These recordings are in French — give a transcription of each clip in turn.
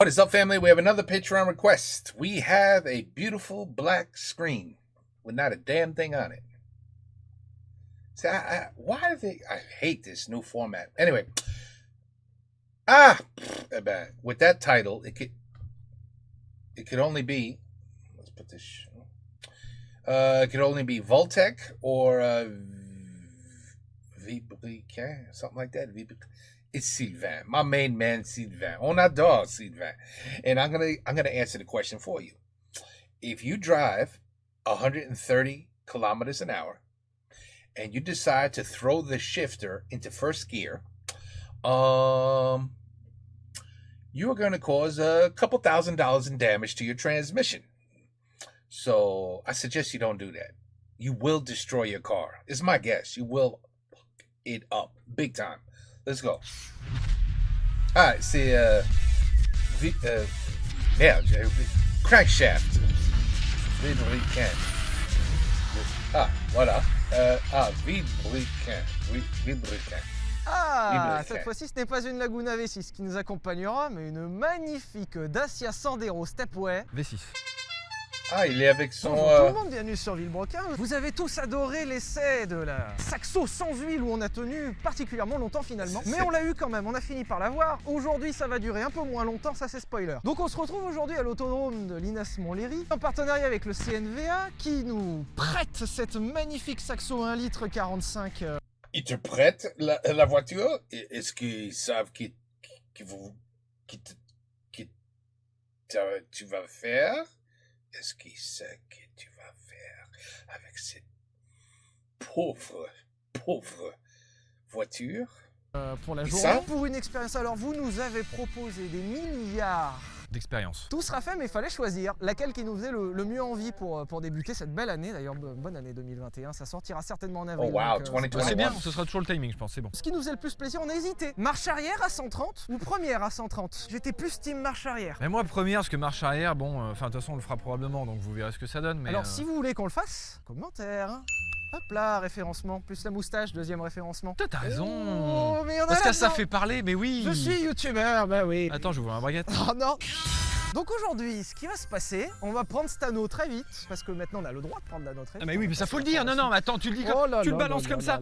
What is up, family? We have another Patreon request. We have a beautiful black screen with not a damn thing on it. See, why do they? I hate this new format. Anyway, with that title, it could only be. Let's put this. It could only be Voltec or Vibriquin, something like that. It's Sylvain, my main man, Sylvain. On adore Sylvain, and I'm gonna answer the question for you. If you drive 130 kilometers an hour, and you decide to throw the shifter into first gear, you are going to cause a couple $1,000s in damage to your transmission. So I suggest you don't do that. You will destroy your car. It's my guess. You will fuck it up big time. Let's go. Alright, c'est crankshaft. Vibriquin. Voilà. Vibriquin. Vibriquin. Cette fois-ci, ce n'est pas une Laguna V6 qui nous accompagnera, mais une magnifique Dacia Sandero Stepway V6. Il est avec son... Bonjour tout le monde, bienvenue sur Villebrequin. Vous avez tous adoré l'essai de la Saxo sans huile où on a tenu particulièrement longtemps finalement. Mais on l'a eu quand même, on a fini par l'avoir. Aujourd'hui, ça va durer un peu moins longtemps, ça c'est spoiler. Donc on se retrouve aujourd'hui à l'autodrome de Linas Montlhéry, en partenariat avec le CNVA qui nous prête cette magnifique Saxo 1 litre 45. Ils te prêtent la voiture? Est-ce qu'ils savent que tu vas faire? Est-ce qu'il sait que tu vas faire avec cette pauvre voiture? Pour la journée, pour une expérience. Alors vous nous avez proposé des milliards d'expérience. Tout sera fait, mais il fallait choisir laquelle qui nous faisait le mieux envie pour débuter cette belle année. D'ailleurs, bonne année 2021, ça sortira certainement en avril. Oh wow, donc, 2021. C'est bien, ce sera toujours le timing, je pense, c'est bon. Ce qui nous faisait le plus plaisir, on a hésité. Marche arrière à 130 ou première à 130? J'étais plus team marche arrière. Mais moi, première, parce que marche arrière, bon, de toute façon, on le fera probablement, donc vous verrez ce que ça donne. Mais alors, si vous voulez qu'on le fasse, commentaire. Hop là, référencement, plus la moustache, deuxième référencement. T'as raison. Oh, mais on a parce que ça fait parler, mais oui. Je suis youtubeur, bah oui. Attends, je vous vois un baguette. Oh non. Donc aujourd'hui, ce qui va se passer, on va prendre Stano très vite, parce que maintenant on a le droit de prendre Stano très vite. Ah mais oui, mais ça faut le dire. Non, mais attends, tu le dis comme tu le balances comme ça.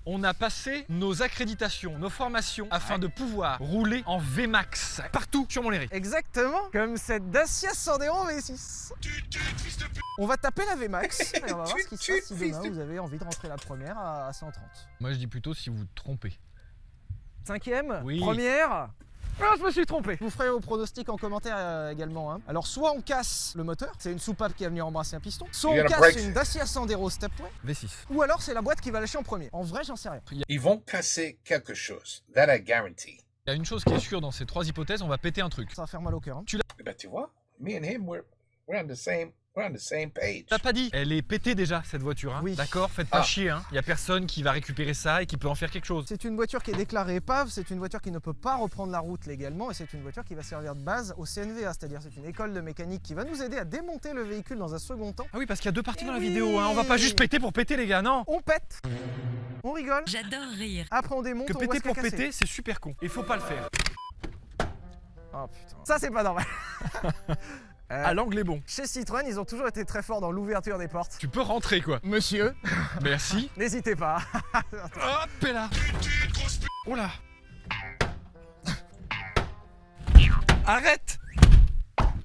On a passé nos accréditations, nos formations, afin de pouvoir rouler en VMAX partout sur Montlhéry. Exactement, comme cette Dacia Sandero V6. On va taper la VMAX et on va voir ce qui se passe si demain vous avez envie de rentrer la première à 130. Moi je dis plutôt si vous vous trompez. Cinquième, oui. Première. Ah, je me suis trompé. Vous ferez vos pronostics en commentaire également. Hein. Alors soit on casse le moteur, c'est une soupape qui va venir embrasser un piston, soit on casse une Dacia Sandero Stepway, V6. Ou alors c'est la boîte qui va lâcher en premier. En vrai, j'en sais rien. Ils vont casser quelque chose. That I guarantee. Il y a une chose qui est sûre dans ces trois hypothèses, on va péter un truc. Ça va faire mal au cœur. Hein. Tu vois, me and him, we're on the same page. T'as pas dit, elle est pétée déjà cette voiture, hein. Oui. D'accord, faites pas chier, hein. Il y a personne qui va récupérer ça et qui peut en faire quelque chose. C'est une voiture qui est déclarée épave, c'est une voiture qui ne peut pas reprendre la route légalement et c'est une voiture qui va servir de base au CNVA, c'est-à-dire c'est une école de mécanique qui va nous aider à démonter le véhicule dans un second temps. Ah oui, parce qu'il y a deux parties dans la vidéo, hein. On va pas juste péter pour péter les gars, non. On pète, on rigole. J'adore rire. Après on démonte, que on voit péter ce qu'il y a pour cassé. péter, c'est super con. Il faut pas le faire. Oh putain, ça c'est pas normal. L'angle est bon. Chez Citroën, ils ont toujours été très forts dans l'ouverture des portes. Tu peux rentrer quoi. Monsieur, merci. n'hésitez pas. Hop là. Oh là. Arrête.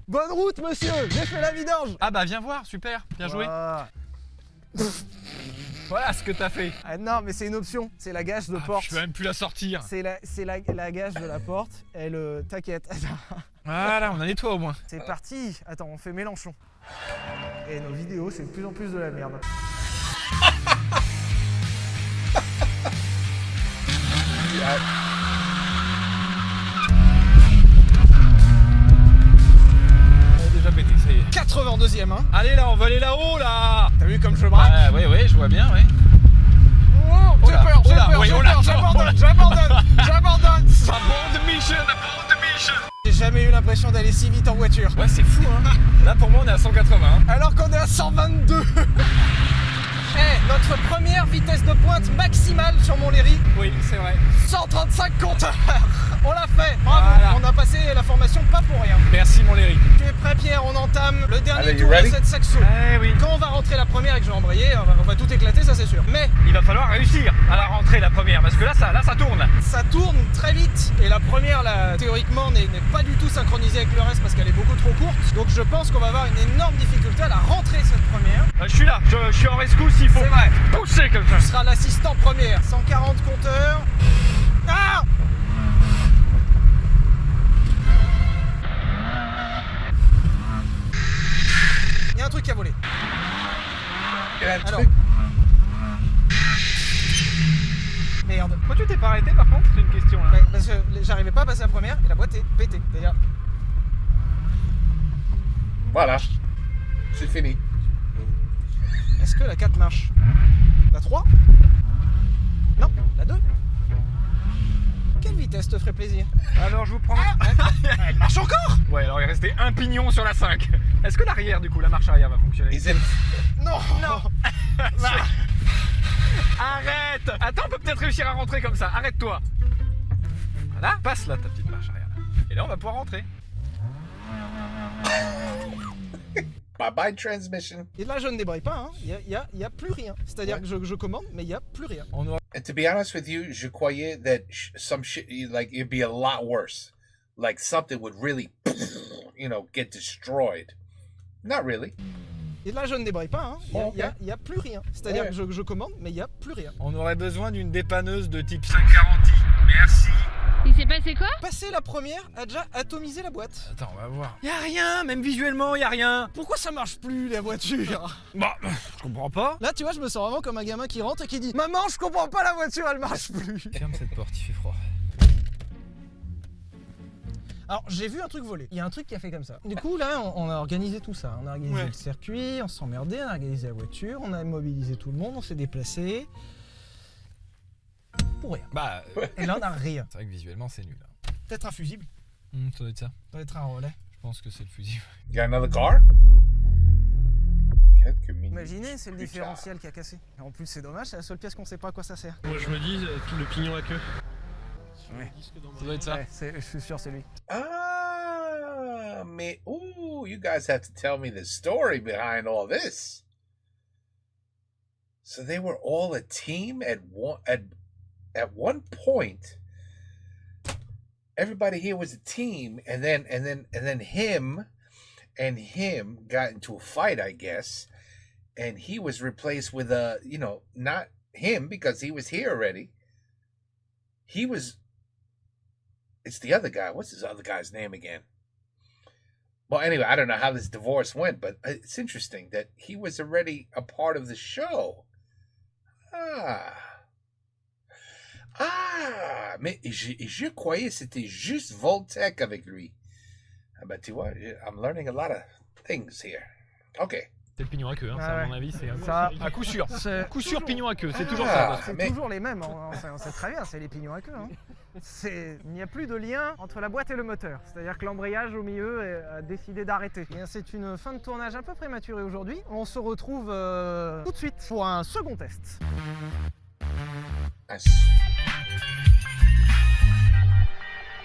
Bonne route, monsieur. J'ai fait la vidange. Ah bah viens voir, super, bien joué. Voilà ce que t'as fait. Ah non, mais c'est une option. C'est la gage de porte. Je peux même plus la sortir. C'est la gage de la porte. Elle, t'inquiète. Voilà, on a nettoie au moins. C'est parti. Attends, on fait Mélenchon. Et nos vidéos, c'est de plus en plus de la merde. On a déjà pété, ça y est. 82e, hein. Allez là, on va aller là-haut là. T'as vu comme je braque? Ouais, je vois bien, ouais. Oh, j'ai peur, j'abandonne. Abandon the mission. J'ai jamais eu l'impression d'aller si vite en voiture. Ouais, c'est fou, hein. Là, pour moi, on est à 180. Alors qu'on est à 122. Notre première vitesse de pointe maximale sur Montlhéry. Oui, c'est vrai. 135 compteurs. On l'a fait. Bravo. Voilà. On a passé la formation pas pour rien. Merci Montlhéry. Tu es prêt, Pierre? On entame le dernier Allez, tour de you ready? cette saxo. Eh oui. Quand on va rentrer la première et que je vais embrayer, on va tout éclater, ça c'est sûr. Mais Il va falloir réussir à la rentrée la première parce que là ça tourne. ça tourne très vite. Et la première, là, théoriquement, n'est pas du tout synchronisée avec le reste parce qu'elle est beaucoup trop courte. Donc je pense qu'on va avoir une énorme difficulté à la rentrée cette première. Je suis là, je suis en rescousse s'il faut. C'est vrai. Pousser comme ça. Tu seras l'assistant première. 140 compteurs. Ah! Il y a un truc qui a volé. Alors. Merde. Pourquoi tu t'es pas arrêté par contre? C'est une question là. Ouais, parce que j'arrivais pas à passer la première et la boîte est pétée. D'ailleurs, Voilà. C'est fini. est-ce que la 4 marche? La 3? Non, la 2? Quelle vitesse te ferait plaisir? Alors je vous prends. Elle marche encore? Ouais, alors il restait un pignon sur la 5. Est-ce que l'arrière du coup, la marche arrière va fonctionner? He's in. Non. Arrête! Attends, on peut peut-être réussir à rentrer comme ça. Arrête-toi. Voilà, passe là ta petite marche arrière. Là. Et là on va pouvoir rentrer. Bye bye transmission. Et là, je ne débraye pas, hein. Il y a plus rien. C'est-à-dire Ouais. que je commande, mais il y a plus rien. On aura... And to be honest with you, je croyais that some shit, like, it'd be a lot worse. Like, something would really, get destroyed. Not really. Et là, je ne débraye pas, hein. Il y a plus rien. C'est-à-dire Ouais. que je commande, mais il y a plus rien. On aurait besoin d'une dépanneuse de type 540i. Merci. Il s'est passé quoi? Passer la première a déjà atomisé la boîte. Attends, on va voir. Y a rien, même visuellement, y a rien. Pourquoi ça marche plus, la voiture? Bah, je comprends pas. Là, tu vois, je me sens vraiment comme un gamin qui rentre et qui dit: Maman, je comprends pas, la voiture, elle marche plus. Ferme cette porte, il fait froid. Alors, j'ai vu un truc voler. Il y a un truc qui a fait comme ça. Du coup, là, on a organisé tout ça. On a organisé Ouais. le circuit, on s'est emmerdé, on a organisé la voiture, on a mobilisé tout le monde, on s'est déplacé. Pour rien. Bah, Et là, on a rien. c'est vrai que visuellement c'est nul. Peut-être un fusible, Ça doit être ça. peut-être un relais. Je pense que c'est le fusil. You got another car? Quelques minutes Imaginez, c'est le plus différentiel qui a cassé. Et en plus, c'est dommage, c'est la seule pièce qu'on sait pas à quoi ça sert. Moi je me dis, le pignon à queue. Ça doit être ça. Ouais, je suis sûr, c'est lui. tard. Ah, mais ooh, you guys have to tell me the story behind all this. So they were all a team at one point. Everybody here was a team, and then him and him got into a fight, I guess, and he was replaced with not him because he was here already. It's the other guy. What's his other guy's name again? Well, anyway, I don't know how this divorce went, but it's interesting that he was already a part of the show. Mais je croyais que c'était juste Voltec avec lui. Ah ben tu vois, I'm learning a lot of things here. Okay. C'est le pignon à queue, hein. Ah Ça, à ouais. mon avis, c'est Ça, à coup sûr. c'est Coup sûr toujours- pignon à queue, c'est toujours Ah, ça. C'est mais- toujours les mêmes, on sait très bien, c'est les pignons à queue. Hein. Il n'y a plus de lien entre la boîte et le moteur. C'est-à-dire que l'embrayage au milieu a décidé d'arrêter. Et c'est une fin de tournage un peu prématurée aujourd'hui. On se retrouve tout de suite pour un second test.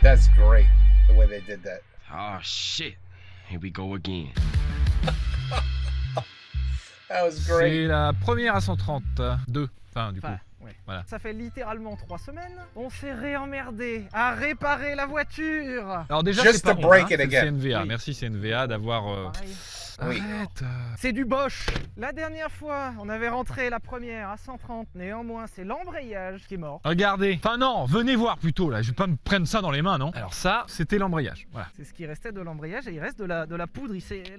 That's great, the way they did that. Oh shit. Here we go again. That was great. C'est la première à 132. Enfin, du coup. Ouais. Voilà. Ça fait littéralement 3 semaines. On s'est réemmerdé à réparer la voiture. Alors déjà, Just c'est pas to bon, break hein, it c'est again. CNVA. Oui. Merci CNVA d'avoir... Pareil. Oui. Arrête. C'est du Bosch. La dernière fois, on avait rentré la première à 130. Néanmoins, c'est l'embrayage qui est mort. Regardez. Enfin non, venez voir plutôt là. Je vais pas me prendre ça dans les mains, non. Alors ça, c'était l'embrayage. Voilà. C'est ce qui restait de l'embrayage et il reste de la poudre.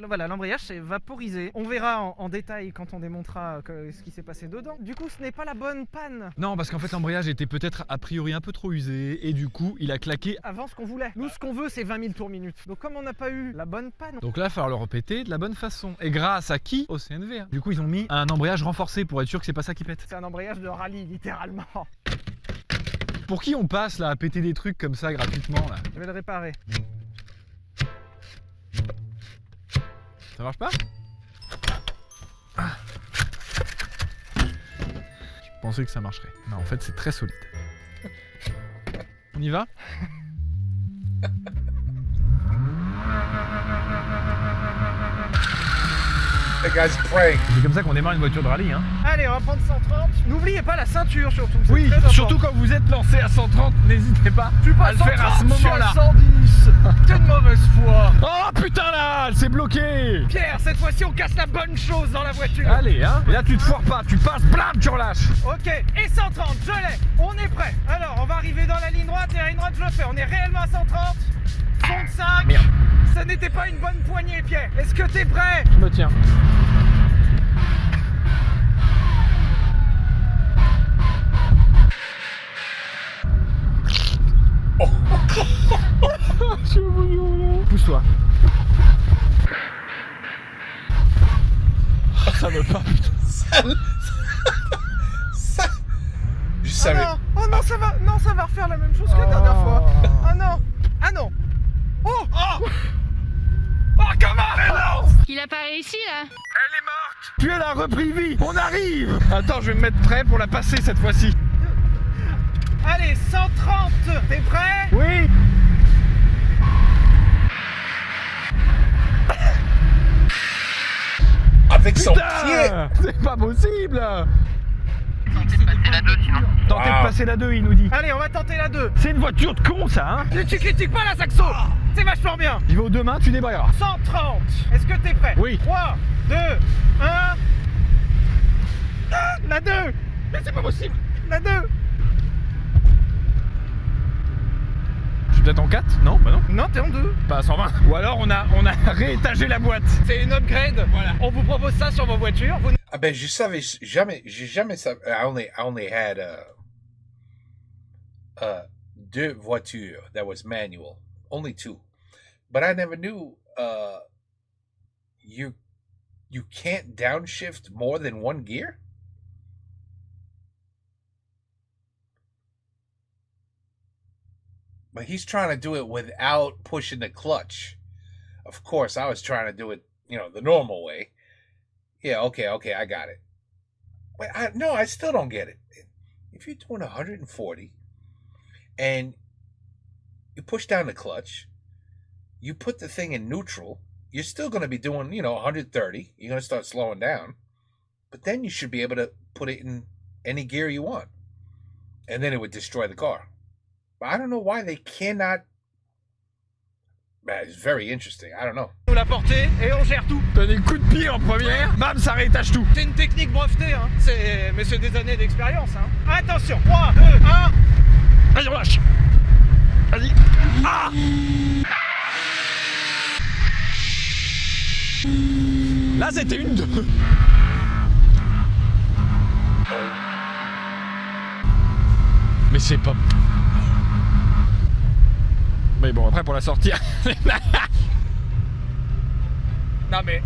Voilà, l'embrayage s'est vaporisé. On verra en détail quand on démontrera ce qui s'est passé dedans. Du coup, ce n'est pas la bonne panne. Non, parce qu'en fait l'embrayage était peut-être a priori un peu trop usé et du coup il a claqué. Avant ce qu'on voulait. Nous, ce qu'on veut, c'est 20 000 tours minute. Donc, comme on n'a pas eu la bonne panne, Donc là, il va falloir le répéter de la bonne façon. Et grâce à qui? Au CNVA. Du coup, ils ont mis un embrayage renforcé pour être sûr que c'est pas ça qui pète. c'est un embrayage de rallye, littéralement. Pour qui on passe là à péter des trucs comme ça gratuitement là? Je vais le réparer. Ça marche pas? pensé que ça marcherait. Non, en fait, c'est très solide. On y va? The guy's praying. C'est comme ça qu'on démarre une voiture de rallye, hein. Allez, on va prendre 130. N'oubliez pas la ceinture surtout. c'est Oui, très important. surtout quand vous êtes lancé à 130, n'hésitez pas Tu à passes le faire à ce 130, moment-là. je suis à 110. T'es de mauvaise foi. Oh putain là, elle s'est bloquée. Pierre, cette fois-ci on casse la bonne chose dans la voiture. Allez, hein. Et là, tu te foires pas, tu passes, blam, tu relâches. Ok, et 130, je l'ai. On est prêt. Alors, on va arriver dans la ligne droite et la ligne droite, je le fais. On est réellement à 130. Sonde 5. Merde. Ça n'était pas une bonne poignée, Pierre. Est-ce que t'es prêt? Je me tiens. Pousse-toi. Ça veut pas, putain. Je savais. Oh non, ça va refaire la même chose que la dernière fois. Ah non. Ah non. Oh. Oh, comment? Non. Il a pas réussi là. Elle est morte. Tu elle a repris vie. On arrive. Attends, je vais me mettre prêt pour la passer cette fois-ci. Allez, 130. T'es prêt? Oui. Avec son pied. Putain, c'est pas possible. Tentez de passer la 2, il nous dit. Allez, on va tenter la 2. C'est une voiture de con, ça, hein. Tu critiques pas la Saxo. C'est vachement bien. Il va aux deux mains, tu débrayeras. 130. Est-ce que t'es prêt? Oui. 3, 2, 1. Ah, la 2. Mais c'est pas possible. La 2. Je suis peut-être en 4? Non, bah non. Non, t'es en 2. Pas à 120. Ou alors on a réétagé la boîte. C'est une upgrade. Voilà. On vous propose ça sur vos voitures. Vous... Ah ben, j'ai jamais I only had deux voitures that was manual, only two, but I never knew you can't downshift more than one gear. But he's trying to do it without pushing the clutch. Of course, I was trying to do it, the normal way. Yeah, okay, I got it. Wait, I still don't get it. If you're doing 140 and you push down the clutch, you put the thing in neutral, you're still going to be doing, 130. You're going to start slowing down. But then you should be able to put it in any gear you want. And then it would destroy the car. But I don't know why they cannot. Man, it's very interesting. I don't know. Nous la portée et on gère tout. T'as des coups de pied en première, bam, ça réétage tout. C'est une technique brevetée, hein. Mais c'est des années d'expérience, hein. Attention, 3, 2, 1. Vas-y, relâche. Vas-y. Ah! Là, c'était une 2. Mais c'est pas... Mais bon, après, pour la sortir... Non mais,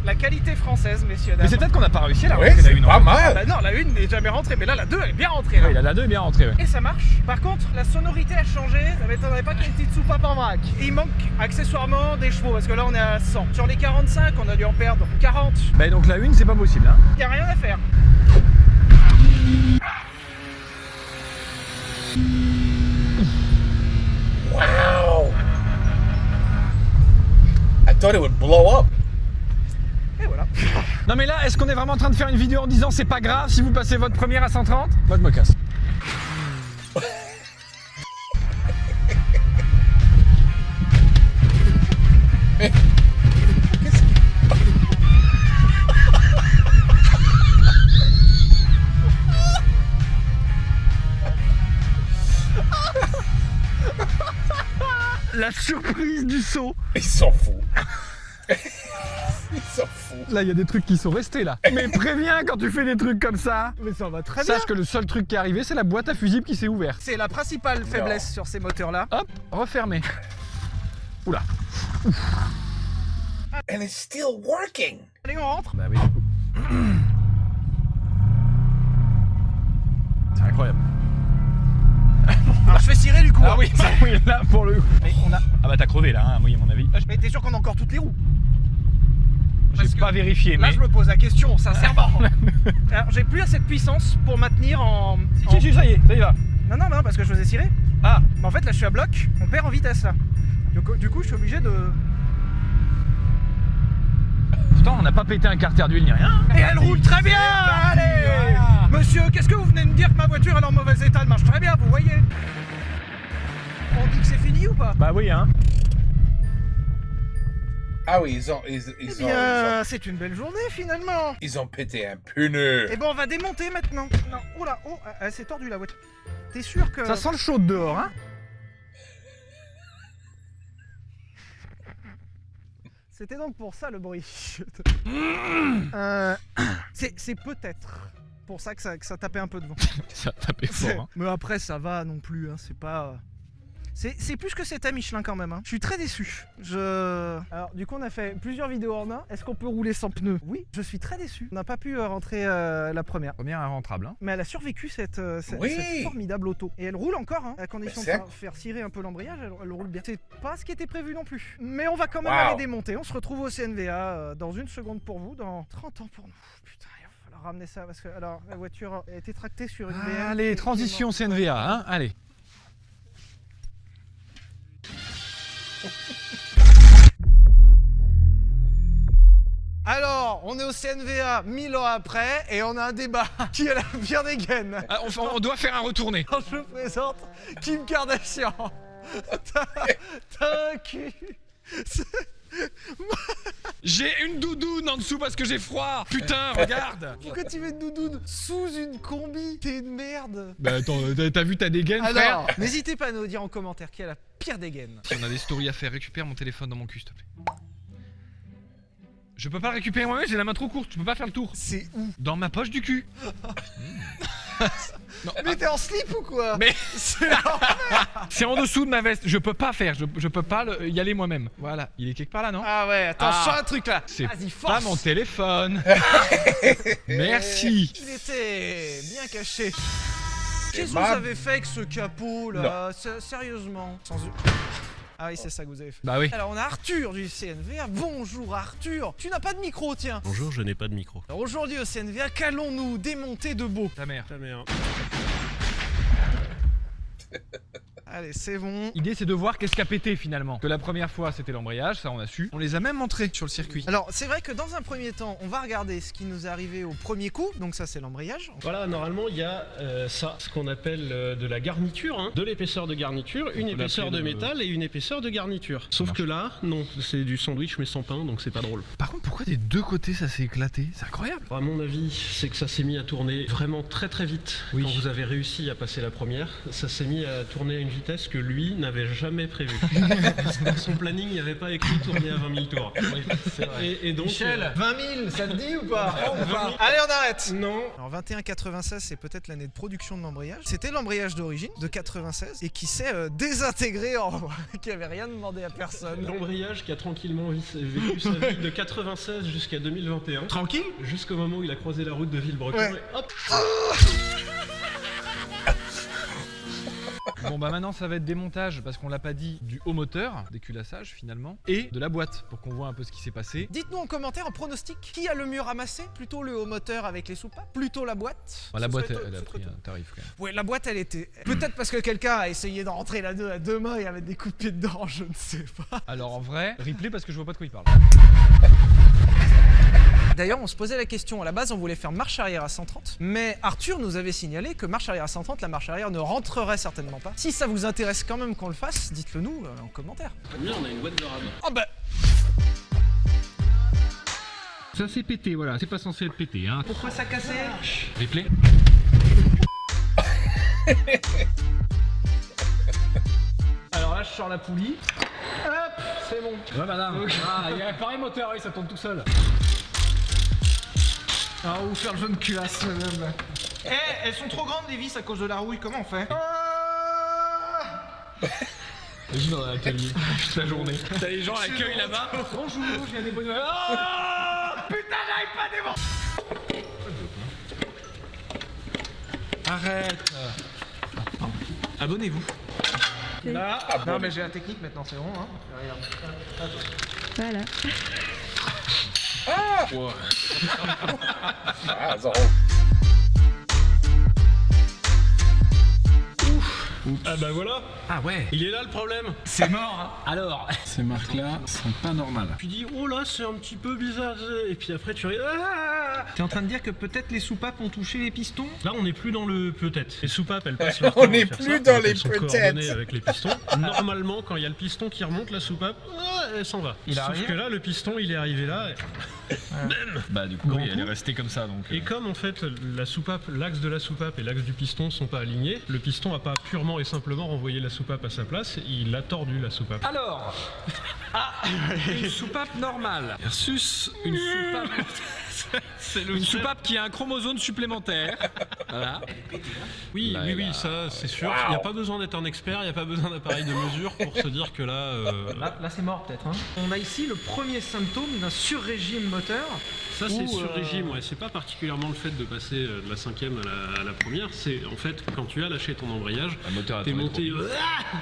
la qualité française, messieurs, dames. Mais c'est peut-être qu'on n'a pas réussi à la Oui, rentrer, la c'est 1. pas mal. Bah non, la 1 n'est jamais rentrée, mais là, la 2, elle est bien rentrée, là. Oui, la 2 est bien rentrée, ouais. Et ça marche. Par contre, la sonorité a changé. Ça m'étonnerait pas qu'il y ait une petite soupape en vrac. Et il manque accessoirement des chevaux, parce que là, on est à 100. Sur les 45, on a dû en perdre 40. Bah donc la 1, c'est pas possible, hein. Y a rien à faire. Wow. I thought it would blow up. Et voilà. Non mais là, est-ce qu'on est vraiment en train de faire une vidéo en disant c'est pas grave si vous passez votre première à 130? Moi je me casse. La surprise du saut. Ils s'en foutent. Ils s'en foutent. Là, il y a des trucs qui sont restés là. Mais préviens quand tu fais des trucs comme ça. Mais ça va très bien. Sache que le seul truc qui est arrivé, c'est la boîte à fusible qui s'est ouverte. C'est la principale faiblesse sur ces moteurs-là. Hop, refermé. Oula. And it's still working. Allez, on rentre. Bah oui, du coup. C'est incroyable. Alors, je fais cirer du coup. Ah oui, oui, là pour le coup. Mais on a... Ah bah t'as crevé là, hein, oui à mon avis. Mais t'es sûr qu'on a encore toutes les roues? Je sais parce que Pas vérifié, là mais... je me pose la question, sincèrement. Alors j'ai plus assez de puissance pour maintenir en... Si, ça y va. Non, parce que je faisais cirer. Ah, Mais en fait là je suis à bloc, on perd en vitesse là. Du coup je suis obligé de... pourtant on n'a pas pété un carter d'huile ni rien. Et elle roule très bien. Allez Voilà. Monsieur, qu'est-ce que vous venez de me dire que ma voiture elle est en mauvais état? Elle marche très bien, vous voyez. On dit que c'est fini ou pas? Bah oui, hein. Ah oui, Eh bien, c'est une belle journée finalement. ils ont pété un pneu. Eh ben on va démonter maintenant. Non, oh là, elle s'est tordue la voiture. T'es sûr que... Ça sent le chaud dehors, hein. C'était donc pour ça le bruit. C'est peut-être pour ça que ça tapait un peu devant. Ça tapait fort, hein. Mais après ça va non plus, hein, c'est pas... C'est plus que c'était Michelin quand même, hein. Je suis très déçu. Alors du coup on a fait plusieurs vidéos en un. Est-ce qu'on peut rouler sans pneus? Oui, je suis très déçu. On n'a pas pu rentrer la première. Première inrentrable, hein. Mais elle a survécu cette Oui. formidable auto. Et elle roule encore, hein, à condition de Exact. faire cirer un peu l'embrayage, elle roule bien. C'est pas ce qui était prévu non plus. Mais on va quand même Wow. aller démonter. On se retrouve au CNVA dans une seconde pour vous, dans 30 ans pour nous. Putain, il va falloir ramener ça parce que alors la voiture a été tractée sur une BM. Allez, transition CNVA, hein. Allez. Alors, on est au CNVA 1000 ans après et on a un débat. Qui a la pire des gaines? Ah, on doit faire un retourné. Alors, je vous présente Kim Kardashian. T'as un cul. J'ai une doudoune en dessous parce que j'ai froid. Putain, regarde. Pourquoi tu mets une doudoune sous une combi? T'es une merde. Bah attends, t'as vu ta dégaine, frère? Alors, n'hésitez pas à nous dire en commentaire qui a la pire dégaine. Si on a des stories à faire, récupère mon téléphone dans mon cul, s'il te plaît. Je peux pas le récupérer moi-même, j'ai la main trop courte, je peux pas faire le tour. C'est où? Dans ma poche du cul. Non, Mais t'es en slip ou quoi? mais C'est c'est en dessous de ma veste, je peux pas faire, je peux pas y aller moi-même. Voilà, il est quelque part là, non? Ah ouais, attends, je sens un truc là. C'est Vas-y, pas force. mon téléphone. Merci. Il était bien caché. Qu'est-ce que vous ma- avez fait avec ce capot là? Sérieusement. Sans... Ah oui, c'est ça que vous avez fait. Bah oui. Alors on a Arthur du CNVA. Bonjour Arthur. Tu n'as pas de micro, tiens. Bonjour, je n'ai pas de micro. Alors aujourd'hui au CNVA, qu'allons-nous démonter de beau? Ta mère. Ta mère. Allez, c'est bon. L'idée c'est de voir qu'est-ce qui a pété finalement. Que la première fois c'était l'embrayage, ça on a su. On les a même montrés sur le circuit. Alors c'est vrai que dans un premier temps, on va regarder ce qui nous est arrivé au premier coup. Donc ça c'est l'embrayage. Voilà, normalement, il y a ça, ce qu'on appelle de la garniture, hein. De l'épaisseur de garniture, une peut épaisseur de l'appeler métal et une épaisseur de garniture. Sauf que là, non, c'est du sandwich mais sans pain, donc c'est pas drôle. Par contre, pourquoi des deux côtés ça s'est éclaté? C'est incroyable. À mon avis, c'est que ça s'est mis à tourner vraiment très très vite. Oui. Quand vous avez réussi à passer la première, ça s'est mis à tourner à une vitesse que lui n'avait jamais prévue. Dans son planning, il n'y avait pas écrit tourner à 20 000 tours. Et donc... 20 000, ça te dit ou pas? Allez, on arrête. Non. Alors 2196, c'est peut-être l'année de production de l'embrayage. C'était l'embrayage d'origine de 96 et qui s'est désintégré qui avait rien demandé à personne. L'embrayage qui a tranquillement vécu sa vie de 96 jusqu'à 2021. Tranquille. Jusqu'au moment où il a croisé la route de Villebrequin Ouais. et hop. Bon bah maintenant ça va être démontage parce qu'on l'a pas dit du haut moteur, des culassages finalement, et de la boîte pour qu'on voit un peu ce qui s'est passé. Dites-nous en commentaire, en pronostic, qui a le mieux ramassé? Plutôt le haut moteur avec les soupapes? Plutôt la boîte? Bah, la Ce boîte serait- elle a ce pris serait- un tarif quand même. Ouais, la boîte elle était... Peut-être parce que quelqu'un a essayé de rentrer la à deux mains et à mettre des coups de pied dedans, je ne sais pas. Alors en vrai, replay parce que je vois pas de quoi il parle. D'ailleurs, on se posait la question, à la base on voulait faire marche arrière à 130, mais Arthur nous avait signalé que marche arrière à 130, la marche arrière ne rentrerait certainement pas. Si ça vous intéresse quand même qu'on le fasse, dites-le nous en commentaire. Bien, on a une boîte de rame. Oh bah, Ça s'est pété, voilà, c'est pas censé être pété, hein. pourquoi ça cassait? Replay. Alors là, je sors la poulie. Hop, c'est bon. Ouais madame. Ah, il y a réparé le moteur, oui, ça tourne tout seul. Ah, ou faire le jaune culasse, madame. Eh, elles sont trop grandes les vis à cause de la rouille, comment on fait? Vas-y dans l'atelier, toute la journée. T'as les gens à l'accueil là-bas. Bonjour, je viens des bonnes nouvelles. Oh Putain, j'arrive pas à démonter. Arrête. Abonnez-vous. Là, non mais j'ai la technique maintenant, c'est bon, hein. Regarde. Voilà. Ah, Wow. Wow, that's a whole... Ah bah voilà. Ah ouais. Il est là le problème. C'est mort. Hein. Alors. Ces marques-là sont pas normales. Tu dis oh là c'est un petit peu bizarre et puis après tu regardes. Ah T'es en train de dire que peut-être les soupapes ont touché les pistons? là on n'est plus dans le peut-être. Les soupapes elles passent On n'est plus dans les peut-être. avec les pistons. Normalement quand il y a le piston qui remonte la soupape, elle s'en va. Il Sauf arrive. que là le piston il est arrivé là. Bah du coup oui, elle est restée comme ça donc. Et comme en fait la soupape, l'axe de la soupape et l'axe du piston sont pas alignés, le piston a pas purement et simplement renvoyé la soupape à sa place, il a tordu la soupape. Alors, une soupape normale versus une soupape. Une soupape qui a un chromosome supplémentaire. Voilà. Oui, Là, oui, elle oui, a- ça c'est sûr. Il n'y a pas besoin d'être un expert, il n'y a pas besoin d'appareil de mesure pour se dire que là. Là c'est mort peut-être. Hein. On a ici le premier symptôme d'un surrégime moteur. Ça c'est Ou, sur régime, ouais. C'est pas particulièrement le fait de passer de la cinquième à la première, c'est en fait quand tu as lâché ton embrayage, Le moteur a t'es tourné monté trop vite.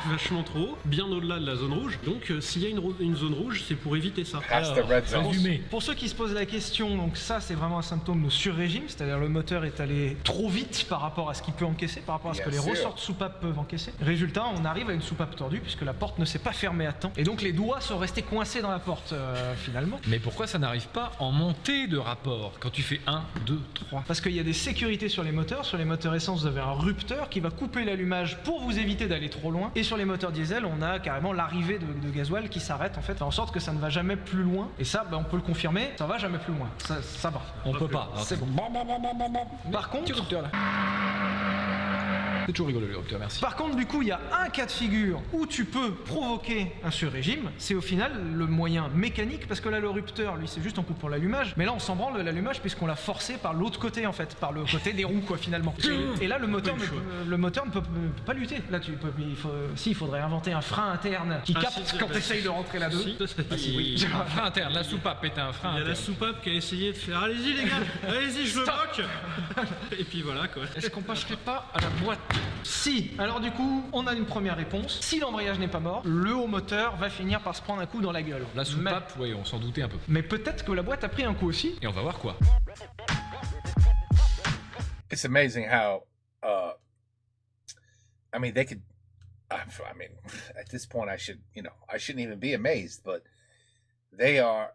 vachement trop haut, bien au-delà de la zone rouge. Donc s'il y a une zone rouge, c'est pour éviter ça. That's the red zone. Pour ceux qui se posent la question, donc ça c'est vraiment un symptôme de surrégime, c'est-à-dire le moteur est allé trop vite par rapport à ce qu'il peut encaisser, par rapport à ce que Bien les sûr. ressorts de soupape peuvent encaisser. Résultat, on arrive à une soupape tordue puisque la porte ne s'est pas fermée à temps et donc les doigts sont restés coincés dans la porte finalement. Mais pourquoi ça n'arrive pas en montée de rapport quand tu fais 1, 2, 3? Parce qu'il y a des sécurités sur les moteurs essence vous avez un rupteur qui va couper l'allumage pour vous éviter d'aller trop loin et sur les moteurs diesel on a carrément l'arrivée de gasoil qui s'arrête en fait en sorte que ça ne va jamais plus loin et ça on peut le confirmer, ça va jamais plus loin, ça va. On peut pas. C'est bon. Par contre, C'est toujours rigolo l'hélicoptère, merci. Par contre, du coup, il y a un cas de figure où tu peux provoquer un surrégime. C'est au final le moyen mécanique, parce que là, le rupteur, lui, c'est juste en coupant l'allumage. Mais là, on s'en branle de l'allumage puisqu'on l'a forcé par l'autre côté, en fait, par le côté des roues, quoi, finalement. Et là, le moteur ne peut pas lutter. Là, il faudrait inventer un frein interne qui capte quand tu essayes de rentrer là-dedans. Oui. Un frein interne, la soupape est un frein Il y a la interne. soupape qui a essayé de faire allez-y les gars, allez-y je le bloque. Et puis voilà quoi. Est-ce qu'on passerait pas à la boîte? Si. Alors du coup, on a une première réponse. Si l'embrayage n'est pas mort, le haut moteur va finir par se prendre un coup dans la gueule. La soupape, oui, on s'en doutait un peu. Mais peut-être que la boîte a pris un coup aussi. Et on va voir quoi. It's amazing how, I mean, they could, I mean, at this point, I shouldn't even be amazed, but they are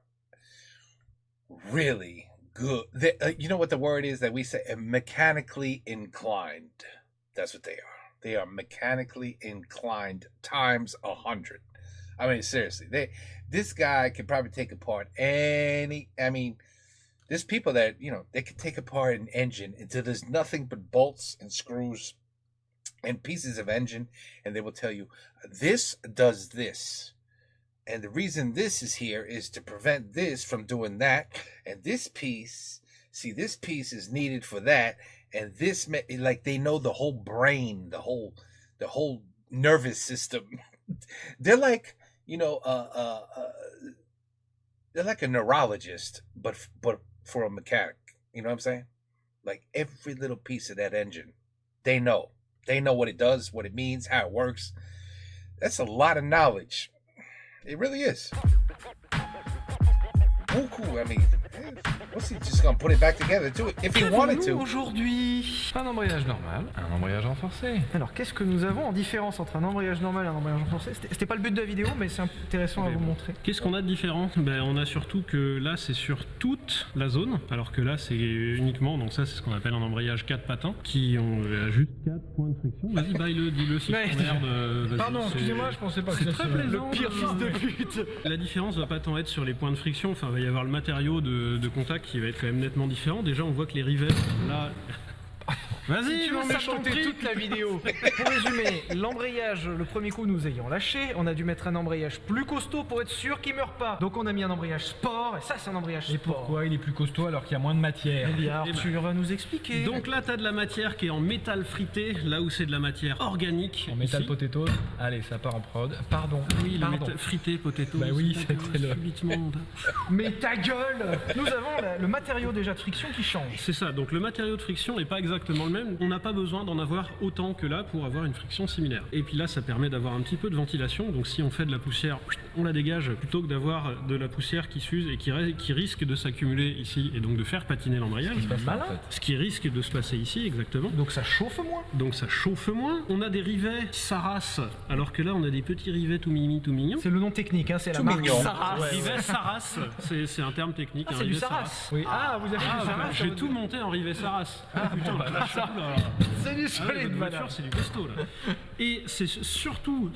really good. You know what the word is that we say? Mechanically inclined. That's what they are. They are mechanically inclined times 100. I mean, seriously, this guy could probably take apart there's people that, they could take apart an engine until there's nothing but bolts and screws and pieces of engine, and they will tell you, this does this. And the reason this is here is to prevent this from doing that. And this piece is needed for that. And this, like, they know the whole brain, the whole nervous system. They're like, they're like a neurologist, but for a mechanic. You know what I'm saying? Like every little piece of that engine, they know what it does, what it means, how it works. That's a lot of knowledge. It really is. Cool. I mean, what's he just gonna put it back together too if he wanted to? Aujourd'hui, un embrayage normal, un embrayage renforcé. Alors qu'est-ce que nous avons en différence entre un embrayage normal et un embrayage renforcé? C'était pas le but de la vidéo, mais c'est intéressant à vous montrer. Qu'est-ce qu'on a de différent? On a surtout que là c'est sur toute la zone, alors que là c'est uniquement, donc ça c'est ce qu'on appelle un embrayage 4 patins, qui ont juste 4 points de friction. Vas-y, baille-le, dis-le si Ouais. je t'emmerde, vas-y, Pardon, c'est- excusez-moi, je pensais pas que c'est ça très serait plaisant, le pire fils de pute. La différence va pas tant être sur les points de friction, enfin il va y avoir le matériau de contact qui va être quand même nettement différent. Déjà on voit que les rivets, là... Vas-y, Tu non vas mais je t'en chanter prie. toute la vidéo. Pour résumer, l'embrayage, le premier coup nous ayant lâché, on a dû mettre un embrayage plus costaud pour être sûr qu'il meurt pas. Donc on a mis un embrayage sport, et ça c'est un embrayage sport. Et pourquoi il est plus costaud alors qu'il y a moins de matière? Eh bien, Arthur va nous expliquer. Donc là t'as de la matière qui est en métal frité, là où c'est de la matière organique. En métal ici. potatoes. Allez, ça part en prod. Pardon. Oui, le Pardon. métal frité potato. Bah oui, c'est c'était le- subitement. Mais ta gueule! Nous avons le matériau déjà de friction qui change. C'est ça, donc le matériau de friction n'est pas exactement le même, on n'a pas besoin d'en avoir autant que là pour avoir une friction similaire. Et puis là, ça permet d'avoir un petit peu de ventilation, donc si on fait de la poussière, on la dégage, plutôt que d'avoir de la poussière qui s'use et qui risque de s'accumuler ici, et donc de faire patiner l'embrayage. Ce qui risque de se passer ici, exactement. Donc ça chauffe moins. Donc ça chauffe moins. On a des rivets Saras, alors que là, on a des petits rivets tout mimi, tout mignons. C'est le nom technique, hein, c'est la Tout marque mignon. Saras. Ouais. Rivet Saras, c'est un terme technique. Ah, un c'est du rivet Saras. Oui. Ah, vous avez du Saras. J'ai tout monté en rivet Saras. Ah putain, là, C'est du solide, la madame. voiture, c'est du costaud là. Et c'est surtout,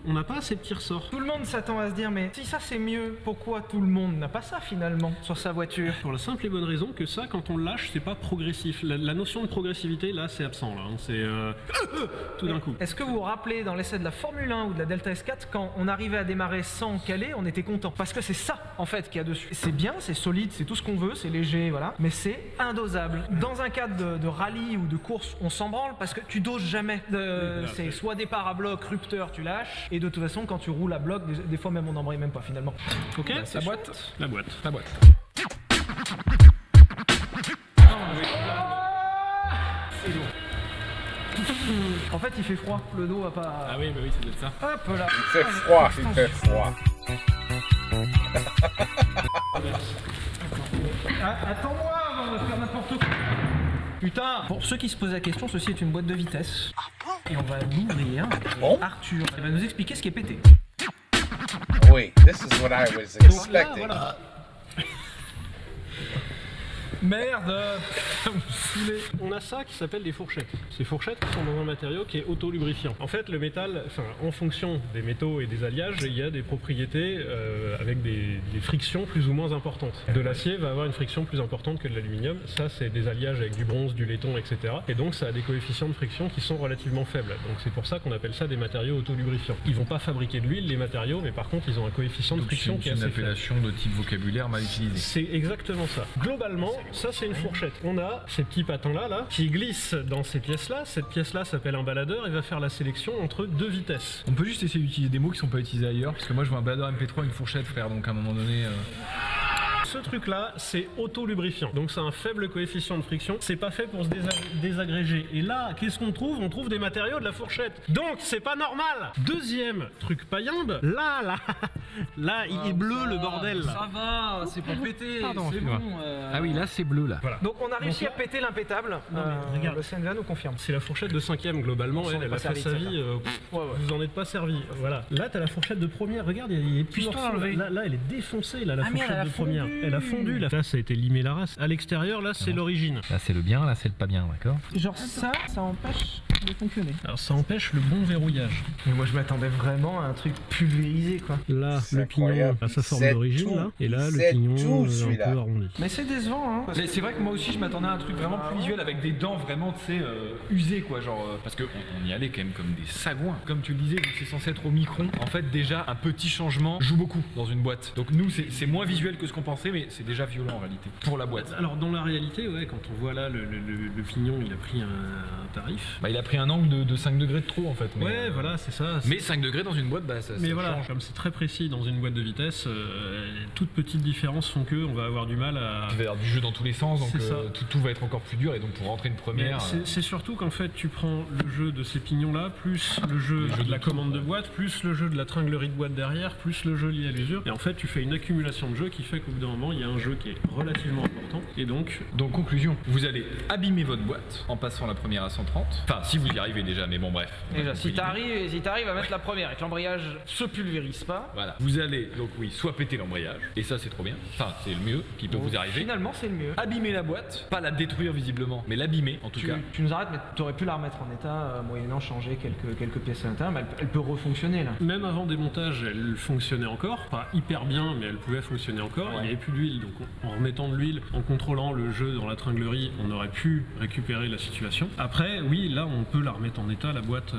on n'a pas ces petits ressorts. Tout le monde s'attend à se dire, mais si ça c'est mieux, pourquoi tout le monde n'a pas ça finalement sur sa voiture? Pour la simple et bonne raison que ça, quand on le lâche, c'est pas progressif. La notion de progressivité, là, c'est absent. Là, hein. C'est tout d'un coup. Est-ce que vous vous rappelez dans l'essai de la Formule 1 ou de la Delta S4, quand on arrivait à démarrer sans caler, on était content? Parce que c'est ça, en fait, qu'il y a dessus. C'est bien, c'est solide, c'est tout ce qu'on veut, c'est léger, voilà. Mais c'est indosable. Dans un cadre de rallye ou de course, on s'en branle parce que tu doses jamais. C'est soit départ à bloc, rupteur, tu lâches. Et de toute façon, quand tu roules à bloc, des fois même on n'embraye même pas finalement. Ok, La boîte. La boîte. La boîte. C'est lourd. En fait, il fait froid, le dos va pas. Ah oui, bah oui, ça doit être ça. Hop là. Il fait froid, il fait froid. Attends-moi avant de faire n'importe quoi. Putain. Pour ceux qui se posent la question, ceci est une boîte de vitesse. Et on va l'ouvrir. Bon. Arthur, il va nous expliquer ce qui est pété. Oui, this is what I was expecting. Voilà. Merde. On a ça qui s'appelle des fourchettes. Ces fourchettes sont dans un matériau qui est auto-lubrifiant. En fait, le métal, en fonction des métaux et des alliages, il y a des propriétés avec des frictions plus ou moins importantes. De l'acier va avoir une friction plus importante que de l'aluminium. Ça, c'est des alliages avec du bronze, du laiton, etc. Et donc, ça a des coefficients de friction qui sont relativement faibles. Donc, c'est pour ça qu'on appelle ça des matériaux auto-lubrifiants. Ils vont pas fabriquer de l'huile, les matériaux, mais par contre, ils ont un coefficient de friction qui est assez une faible. appellation de type vocabulaire mal utilisée. C'est exactement ça. Globalement, ça c'est une fourchette. On a ces petits patins-là qui glissent dans ces pièces-là. Cette pièce-là s'appelle un baladeur et va faire la sélection entre deux vitesses. On peut juste essayer d'utiliser des mots qui sont pas utilisés ailleurs, parce que moi je vois un baladeur MP3, une fourchette, frère, donc à un moment donné... Ce truc-là, c'est auto-lubrifiant. Donc c'est un faible coefficient de friction. C'est pas fait pour se désagréger. Et là, qu'est-ce qu'on trouve? On trouve des matériaux de la fourchette. Donc c'est pas normal. Deuxième truc paillambe. Là, il est bleu le bordel. Ça va, c'est pas pété. Pardon, c'est excuse-moi. bon. Ah oui, là c'est bleu là. Voilà. Donc on a réussi à péter l'impétable. Non, mais regarde. Le CNVA nous confirme. C'est la fourchette de 5ème globalement. On s'en est Elle pas a fait servi sa de vie. celle-là. Vous en êtes pas servi. Voilà. Là, t'as la fourchette de première. Regarde, il y a plus Piston morceaux. enlevé. Là, elle est défoncée. Là, la Ah, mais fourchette elle a de première. fondu. Elle a fondu. Là, ça a été limé la race. À l'extérieur, là, c'est l'origine. Là c'est le bien, là c'est le pas bien, d'accord? Genre ça empêche de fonctionner. Alors, ça empêche le bon verrouillage. Mais moi je m'attendais vraiment à un truc pulvérisé quoi. Là, C'est le pignon incroyable. a sa forme C'est d'origine, tout. là. Et là, le C'est pignon tout, un celui-là. peu arrondi. Mais c'est décevant hein. Mais c'est vrai que moi aussi je m'attendais à un truc vraiment plus visuel avec des dents vraiment, tu sais, usées quoi, genre. Parce qu'on on y allait quand même comme des sagouins. Comme tu le disais, vu que c'est censé être au micron, en fait déjà un petit changement joue beaucoup dans une boîte. Donc nous c'est moins visuel que ce qu'on pensait, mais c'est déjà violent en réalité pour la boîte. Alors, dans la réalité, ouais, quand on voit là, le pignon, il a pris un tarif. Bah il a pris un angle de 5 degrés de trop en fait. Mais, Ouais, voilà, c'est ça. Mais 5 degrés dans une boîte, bah ça Mais ça voilà, change. comme c'est très précis dans une boîte de vitesse, toutes petites différences font que on va avoir du mal à... Il va y avoir du jeu dans tous les sens, donc C'est ça. tout va être encore plus dur, et donc pour rentrer une Mais première... c'est surtout qu'en fait, tu prends le jeu de ces pignons-là, plus le jeu de la commande de boîte, plus le jeu de la tringlerie de boîte derrière, plus le jeu lié à l'usure. Et en fait, tu fais une accumulation de jeux qui fait qu'au bout d'un moment, il y a un jeu qui est relativement important. Et donc, conclusion, vous allez abîmer votre boîte en passant la première à 130. Enfin, si vous y arrivez déjà, mais bon bref. Déjà si t'arrives à mettre la première et que l'embrayage se pulvérise pas. Voilà. Vous allez donc oui, soit péter l'embrayage, et ça c'est trop bien. Enfin, c'est le mieux qui peut vous arriver. Finalement c'est le mieux. Abîmer la boîte, pas la détruire visiblement, mais l'abîmer en tout cas. Tu nous arrêtes, mais t'aurais pu la remettre en état, moyennant changer quelques pièces à l'intérieur, mais elle peut refonctionner là. même avant démontage, elle fonctionnait encore. Pas hyper bien, mais elle pouvait fonctionner encore. Il n'y avait plus d'huile, donc en remettant de l'huile, en contrôlant le jeu dans la tringlerie, on aurait pu récupérer la situation. Après, oui, là, on peut la remettre en état, la boîte,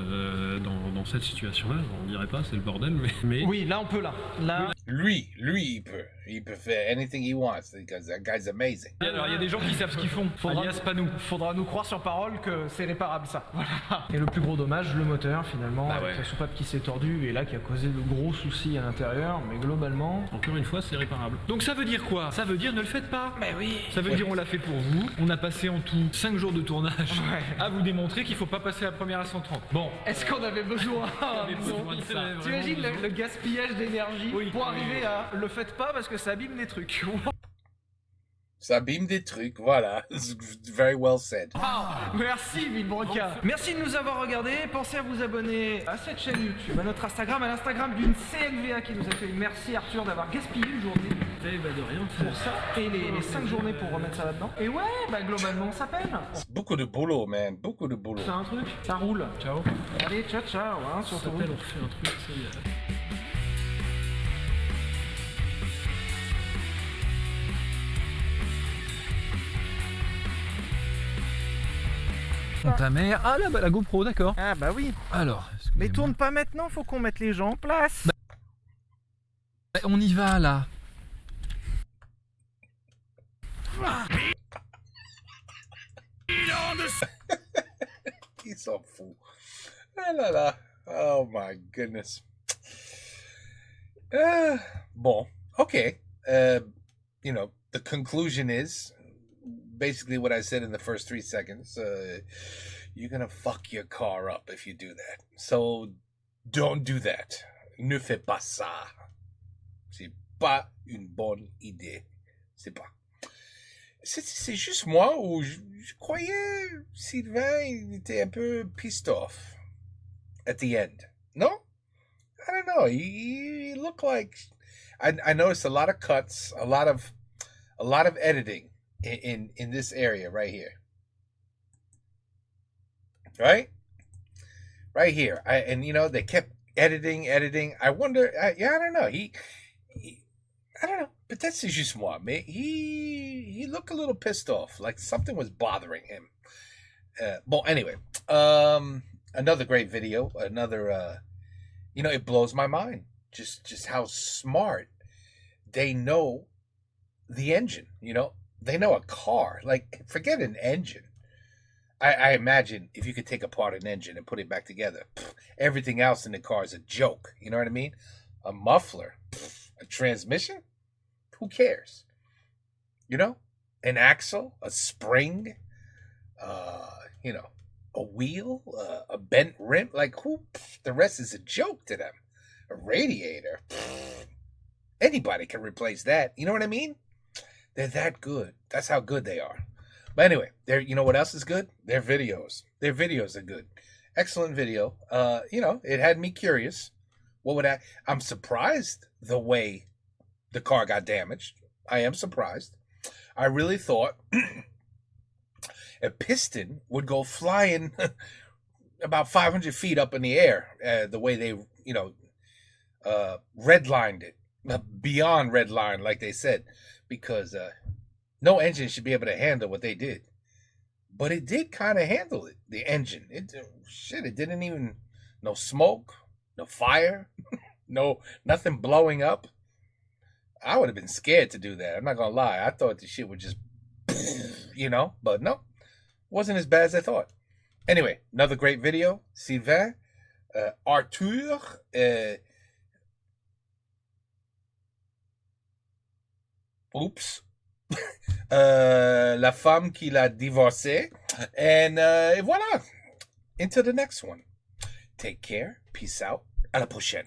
dans cette situation-là. On dirait pas, c'est le bordel, mais... Oui, là on peut là. Lui, il peut. He peut faire anything he wants because that guy's amazing. Alors, il y a des gens qui savent ce qu'ils font. Alias pas nous. Faudra nous croire sur parole que c'est réparable ça. Voilà. Et le plus gros dommage, le moteur finalement, Bah avec ouais. la soupape qui s'est tordue et là qui a causé de gros soucis à l'intérieur, mais globalement... Encore une fois, c'est réparable. Donc ça veut dire quoi? Ça veut dire ne le faites pas. Mais oui. Ça veut dire on l'a fait pour vous. On a passé en tout 5 jours de tournage Ouais. à vous démontrer qu'il faut pas passer la première à 130. Bon. Est-ce qu'on avait besoin avait besoin de ça. T'imagines le gaspillage d'énergie Oui. pour arriver à le faites pas parce que ça abîme les trucs. Ça abîme des trucs, voilà. Very well said. Merci Villebroca. Merci de nous avoir regardés. Pensez à vous abonner à cette chaîne YouTube, à notre Instagram, à l'Instagram d'une CNVA qui nous accueille. Merci Arthur d'avoir gaspillé une journée Eh bah de rien. pour ça et les 5 journées pour remettre ça là-dedans. Et ouais, bah globalement on s'appelle. C'est beaucoup de boulot, man. Beaucoup de boulot. C'est un truc, ça roule. Ciao. Allez, ciao ciao, hein, On surtout. s'appelle, on refait un truc, ça y est. Ta mère. Ah là, bah, la GoPro, d'accord. Ah bah oui. Alors. Mais excusez-moi. tourne pas maintenant, faut qu'on mette les gens en place. Bah, on y va là. Ils s'en fout. Ah là là. Oh my goodness. Bon, okay. You know, the conclusion is basically what I said in the first 3 seconds. You're gonna fuck your car up if you do that. So don't do that. Ne fais pas ça. C'est pas une bonne idée. C'est pas. C'est juste moi ou je croyais Sylvain il était un peu pissed off at the end. No? I don't know. He looked like I noticed a lot of cuts, a lot of editing in this area right here. Right here. And you know they kept editing. I wonder. I don't know. He I don't know. Peut-être c'est juste moi, mais he looked a little pissed off, like something was bothering him. Well, anyway, another great video. Another, you know, it blows my mind just how smart they know the engine. You know, they know a car. Like, forget an engine. I imagine if you could take apart an engine and put it back together, everything else in the car is a joke. You know what I mean? A muffler, a transmission. Who cares? You know, an axle, a spring, you know, a wheel, a bent rim. Like who? The rest is a joke to them. A radiator. Anybody can replace that. You know what I mean? They're that good. That's how good they are. But anyway, you know what else is good? Their videos. Their videos are good. Excellent video. You know, it had me curious. What would I'm surprised the way the car got damaged. I am surprised. I really thought a piston would go flying about 500 feet up in the air, the way they, you know, redlined it, beyond redline, like they said, because no engine should be able to handle what they did. But it did kind of handle it, the engine. It didn't even, no smoke, no fire, nothing blowing up. I would have been scared to do that. I'm not gonna lie. I thought the shit would just, you know, but no, wasn't as bad as I thought. Anyway, another great video. Sylvain, Arthur, la femme qui l'a divorcé, and voilà. Into the next one. Take care. Peace out. À la prochaine.